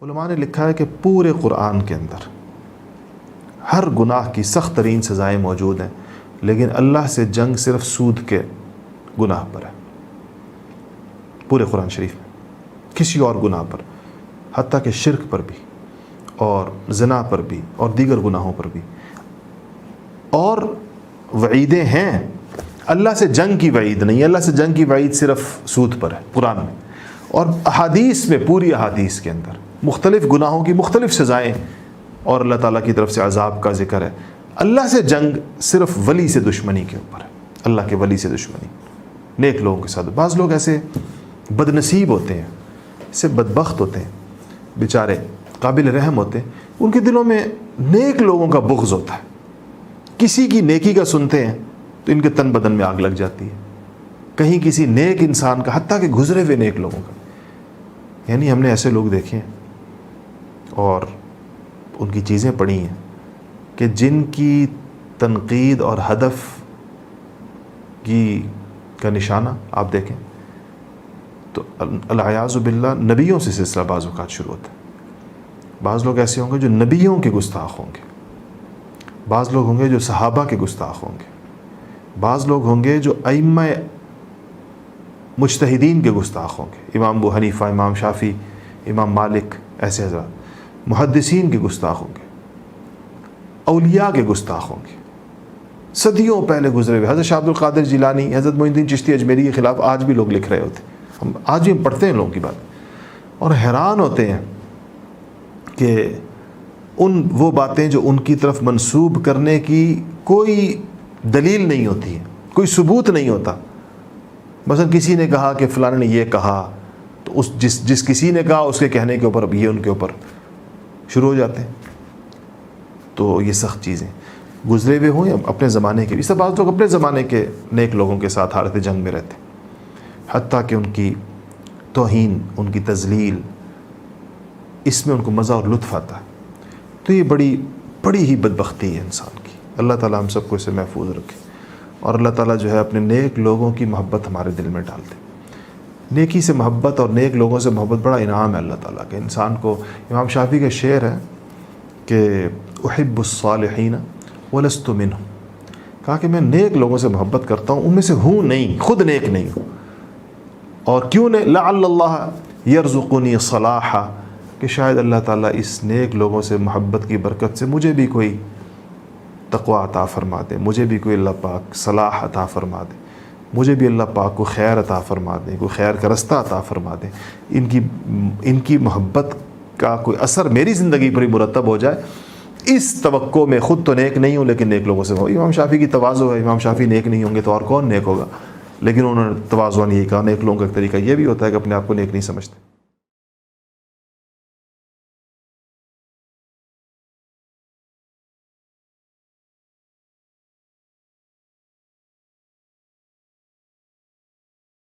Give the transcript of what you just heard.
علماء نے لکھا ہے کہ پورے قرآن کے اندر ہر گناہ کی سخت ترین سزائیں موجود ہیں، لیکن اللہ سے جنگ صرف سود کے گناہ پر ہے۔ پورے قرآن شریف میں کسی اور گناہ پر، حتیٰ کہ شرک پر بھی اور زنا پر بھی اور دیگر گناہوں پر بھی، اور وعیدیں ہیں۔ اللہ سے جنگ کی وعید نہیں ہے، اللہ سے جنگ کی وعید صرف سود پر ہے قرآن میں، اور احادیث میں، پوری احادیث کے اندر مختلف گناہوں کی مختلف سزائیں اور اللہ تعالیٰ کی طرف سے عذاب کا ذکر ہے۔ اللہ سے جنگ صرف ولی سے دشمنی کے اوپر ہے، اللہ کے ولی سے دشمنی، نیک لوگوں کے ساتھ۔ بعض لوگ ایسے بد نصیب ہوتے ہیں، ایسے بدبخت ہوتے ہیں، بیچارے قابل رحم ہوتے ہیں، ان کے دلوں میں نیک لوگوں کا بغض ہوتا ہے۔ کسی کی نیکی کا سنتے ہیں تو ان کے تن بدن میں آگ لگ جاتی ہے، کہیں کسی نیک انسان کا، حتیٰ کہ گزرے ہوئے نیک لوگوں کا۔ یعنی ہم نے ایسے لوگ دیکھے ہیں اور ان کی چیزیں پڑھی ہیں کہ جن کی تنقید اور ہدف کا نشانہ آپ دیکھیں تو العیاذ باللہ نبیوں سے سلسلہ بعض اوقات شروع ہوتا ہے۔ بعض لوگ ایسے ہوں گے جو نبیوں کے گستاخ ہوں گے، بعض لوگ ہوں گے جو صحابہ کے گستاخ ہوں گے، بعض لوگ ہوں گے جو ائمہ مجتہدین کے گستاخ ہوں گے، امام ابو حنیفہ، امام شافعی، امام مالک، ایسے حضرات محدثین کے گستاخ ہوں گے، اولیاء کے گستاخ ہوں گے، صدیوں پہلے گزرے ہوئے حضرت شاہ عبد القادر جیلانی، حضرت معین الدین چشتی اجمیری کے خلاف آج بھی لوگ لکھ رہے ہوتے ہیں۔ آج بھی ہم پڑھتے ہیں لوگوں کی بات اور حیران ہوتے ہیں کہ وہ باتیں جو ان کی طرف منسوب کرنے کی کوئی دلیل نہیں ہوتی ہے، کوئی ثبوت نہیں ہوتا۔ مثلا کسی نے کہا کہ فلاں نے یہ کہا، تو جس کسی نے کہا اس کے کہنے کے اوپر یہ ان کے اوپر شروع ہو جاتے ہیں۔ تو یہ سخت چیزیں گزرے ہوئے ہوں یا اپنے زمانے کے، اس سے بعض لوگ اپنے زمانے کے نیک لوگوں کے ساتھ حالت جنگ میں رہتے ہیں، حتیٰ کہ ان کی توہین، ان کی تذلیل، اس میں ان کو مزہ اور لطف آتا ہے۔ تو یہ بڑی ہی بدبختی ہے انسان کی۔ اللہ تعالیٰ ہم سب کو اسے محفوظ رکھے، اور اللہ تعالیٰ جو ہے اپنے نیک لوگوں کی محبت ہمارے دل میں ڈال دے۔ نیکی سے محبت اور نیک لوگوں سے محبت بڑا انعام ہے اللہ تعالیٰ کے انسان کو۔ امام شافعی کا شعر ہے کہ احب الصالحین ولست منہم، کہا کہ میں نیک لوگوں سے محبت کرتا ہوں، ان میں سے ہوں نہیں، خود نیک نہیں ہوں۔ اور کیوں نہیں؟ لعل اللہ یرزقنی صلاحا، کہ شاید اللہ تعالیٰ اس نیک لوگوں سے محبت کی برکت سے مجھے بھی کوئی تقوی عطا فرما دے، مجھے بھی کوئی اللہ پاک صلاح عطا فرما دے، مجھے بھی اللہ پاک کو خیر عطا فرما دے، کوئی خیر کا رستہ عطا فرما دے، ان کی محبت کا کوئی اثر میری زندگی پر ہی مرتب ہو جائے، اس توقع میں خود تو نیک نہیں ہوں لیکن نیک لوگوں سے۔ امام شافعی کی تواضع ہے، امام شافعی نیک نہیں ہوں گے تو اور کون نیک ہوگا؟ لیکن انہوں نے تواضعاً یہی کہا۔ نیک لوگوں کا ایک طریقہ یہ بھی ہوتا ہے کہ اپنے آپ کو نیک نہیں سمجھتے۔